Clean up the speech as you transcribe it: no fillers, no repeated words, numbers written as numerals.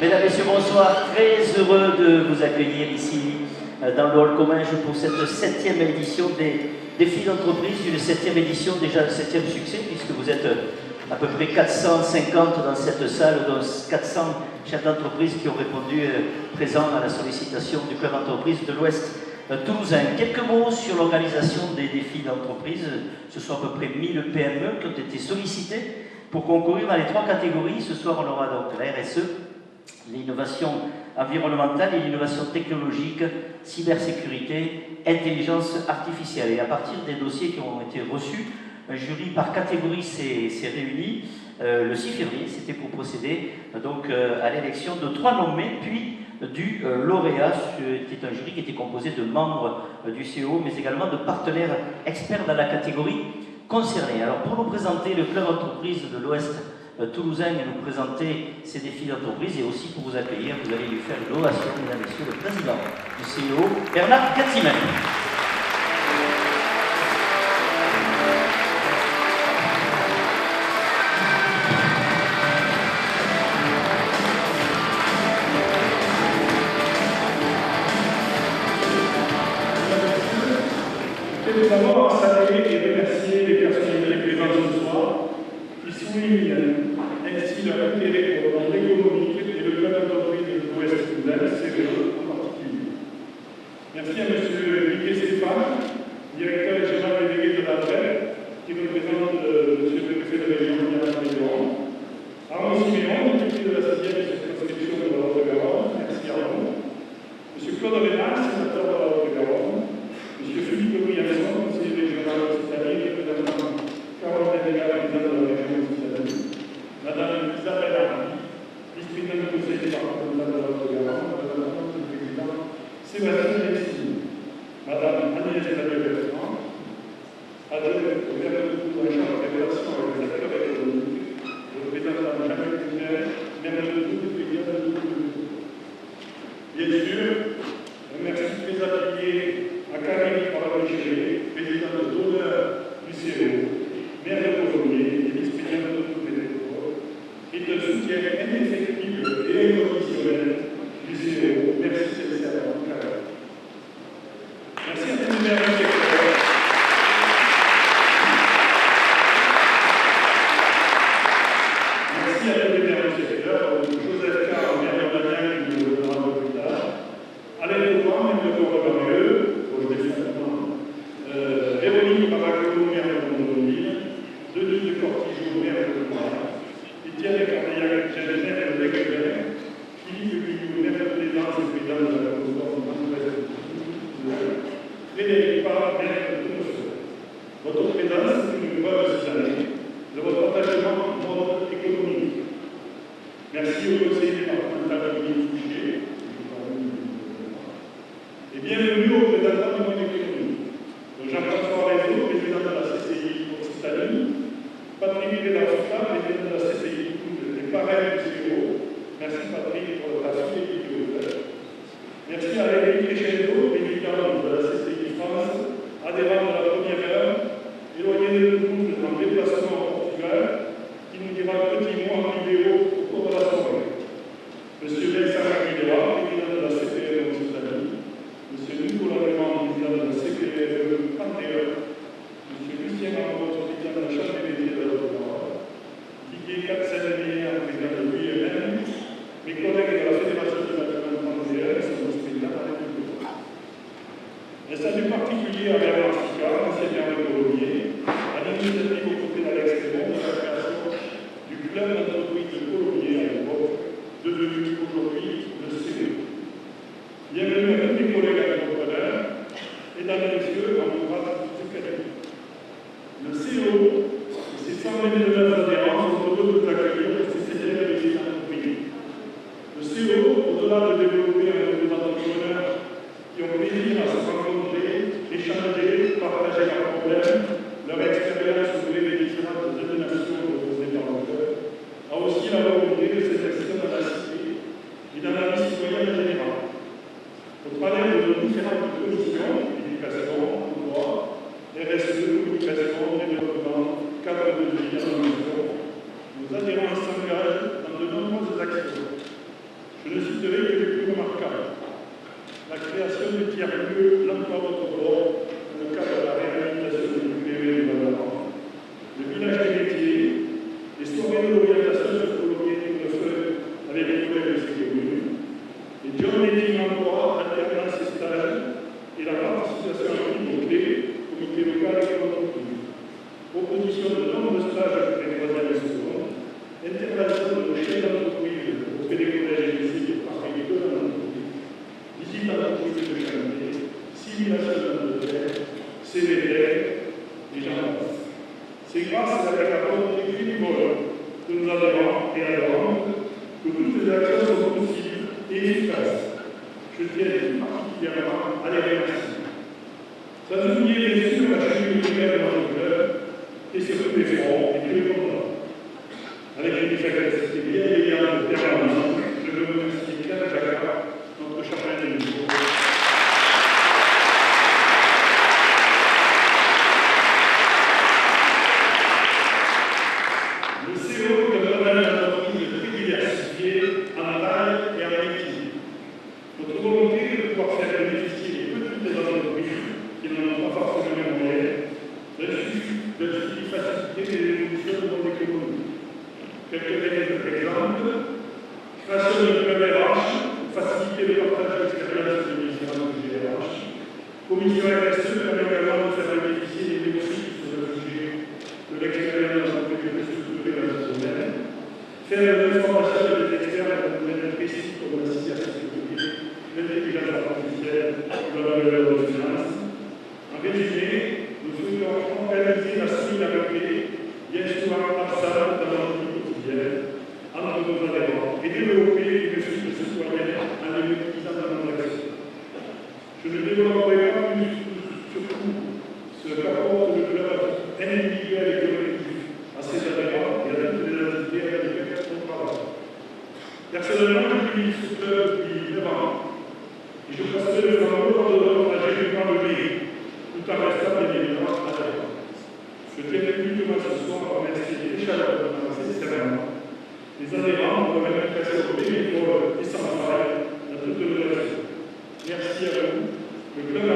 Mesdames, Messieurs, bonsoir. Très heureux de vous accueillir ici dans le hall commun pour cette 7e édition des défis d'entreprise, une 7e édition, déjà le 7e succès, puisque vous êtes à peu près 450 dans cette salle, dont 400 chefs d'entreprise qui ont répondu présents à la sollicitation du club d'entreprise de l'Ouest toulousain. Quelques mots sur l'organisation des défis d'entreprise. Ce sont à peu près 1000 PME qui ont été sollicités pour concourir dans les 3 catégories. Ce soir, on aura donc la RSE, l'innovation environnementale et l'innovation technologique, cybersécurité, intelligence artificielle. Et à partir des dossiers qui ont été reçus, un jury par catégorie s'est réuni le 6 février. C'était pour procéder donc à l'élection de 3 nommés, puis du lauréat. C'était un jury qui était composé de membres du CEO, mais également de partenaires experts dans la catégorie concernée. Alors pour nous présenter le club d'entreprise de l'Ouest toulousain et nous présenter ces défis d'entreprise et aussi pour vous accueillir, vous allez lui faire une ovation, mesdames et messieurs, le président du CEO, Bernard Katsimen. Je vais d'abord saluer et remercier les personnalités présentes ce soir qui soulignent ainsi leur intérêt pour le monde économique et le club d'entreprise de l'Ouest toulousain, CVE en particulier. Merci à M. Miguel Stéphane, directeur général délégué de la BREP, qui représente M. le préfet de région Yann Pédron. Arnaud Siméon, député de la 6e circonscription de la Haute-Garonne, merci Arnaud. M. Claude Rénal, sénateur de la Haute-Garonne. M. Philippe Briançon, conseiller régional Occitanie, représentant Caroline Dégard, président de la région Occitanie. Madame Isabelle Arnaud, vice-présidente du conseil départemental de la Haute-Garonne, représentant le président Sébastien Lexine. Madame Agnès Labertrand, adjointe au maire de Toulouse en charge des relations avec les acteurs économiques, représentant Jean-Luc Muller, maire de Toulouse, président de Toulouse. Bien sûr, un merci très appuyé à Karine Parabéché, présidente d'honneur du CEO, maire de Colomiers et vice-présidente de Toulouse Métropole, et de soutien indéfectible et inconditionnel du CEO. Merci sincèrement, Karine. Merci à tous les maires du secteur. Merci à tous les maires du secteur, Joseph Carr, maire de Bagnac, qui nous donnera un peu plus tard, Alain Legrand, maire de Corbeil-Marieux, Véronique Baracolo, maire de Mondonville, Denis de Cortijo, maire de Courant, Étienne Cardaillac, maire de Léguerre, Philippe Guillou, maire de Plaisance et président de la Commission de Frédéric Parr, maire de Toulouse. Votre présence est une preuve cette année de votre attachement au monde économique. Merci au conseil départemental de Touché et bienvenue aux représentants du monde économique. Jean-François Réseau, président de la CCI Occitanie, Patrick Bédard-Souta, président de la CCI Toulouse et parrain du CEO. Merci Patrick pour la fidélité que vous faites. Merci à Eric Crescendo, président de la CCI France, adhérent de la première heure, éloigné de Toulouse en déplacement au Portugal, qui nous dira un petit mot en vidéo au cours de la soirée. Monsieur Vincent Aguilera, président de la CPE Occitanie, Monsieur Nicolas Léman, président de la CPE 31, M. Lucien Ambrose, président de la Chambre des métiers de la Haute-Garonne, Didier Katzenmeyer, président de l'UMM, mes collègues de la Fédération du bâtiment 31 et son vice-président à l'Union. Un salut particulier à Bernard Sicard, ancien maire de Colomiers, à l'initiative aux côtés d'Alex Raymond de la création du club d'entreprise de Colomiers à l'époque, devenu aujourd'hui le CE. Bienvenue à tous mes collègues entrepreneurs, mesdames et messieurs, en mon grade de catégorie. Le CEO et ses 129 adhérents sont heureux de vous accueillir pour ces 7e défis d'entreprise. Le CEO, au-delà de développer un réseau d'entrepreneurs qui ont plaisir à se rencontrer, échanger, partager leurs problèmes, leur expérience ou les différentes dominations de vos interlocuteurs, a aussi la volonté de s'exercer dans la cité et dans la vie citoyenne générale. Au travers de nos différentes commissions, éducation, emploi, RSE, communication, développement, cadre de vie, innovation, nos adhérents s'engagent dans de nombreuses actions. Je ne citerai que les plus remarquables. La création du tiers-lieu, l'emploi d'autobord, dans le cadre de la réhabilitation du PE de Valorant, le village des métiers, les soirées d'orientation sur colonier de feu avec les collègues de ces communes, les John Meeting emploi, alternance et stage, et la participation active au comité local et entreprise. Proposition de nombreux stages pour les troisième et secondes, intervention de nos chefs d'entreprise auprès des collèges et lycées par les deux entreprises, visite à l'entreprise de chantier, simulation de terre, CVR, et j'en passe. C'est grâce à la volonté bénévole de nos adhérents et adhérentes que toutes les actions sont possibles et efficaces. Je tiens tout particulièrement à les remercier. Sans oublier bien sûr la chimie locale dans le club et surtout les fronts et tous les combats. Avec une efficacité bienveillante et permanente, je veux remercier Claire Jacquard, notre chargé de mission. Le CO est un modèle d'entreprise très diversifié en taille et en métier. Notre volonté est de pouvoir faire bénéficier les petites entreprises qui n'en ont pas forcément les moyens de faciliter les évolutions de notre économie. Quelques exemples. Création de club RH pour faciliter le partage d'expériences des différents GRH. Commission RSE permet également de faire bénéficier des bénéfices sur le sujet de l'expérience d'entreprise structurée dans ce domaine. Faire de l'information des experts dans un domaine précis comme la cybersécurité, l'intelligence artificielle ou la valeur de finance. En résumé, nous souhaitons organiser la solidarité, bien souvent absente dans notre vie quotidienne, entre nos adhérents et développer une suite citoyenne en les utilisant dans nos actions. Je ne développerai pas plus surtout ce qu'apporte le club individuel et collectif à ses adhérents et à toutes les entités avec lesquelles on travaille. Personnellement, je vis ce club depuis 9 ans et je passerai le flambeau lors de partager le plan de mairie, tout en restant bien évidemment adhérent. Je tiens publiquement ce soir à remercier très chaleureusement et sincèrement les adhérents pour leur implication bénévole et sans faille dans toutes nos actions. Merci à vous. Le club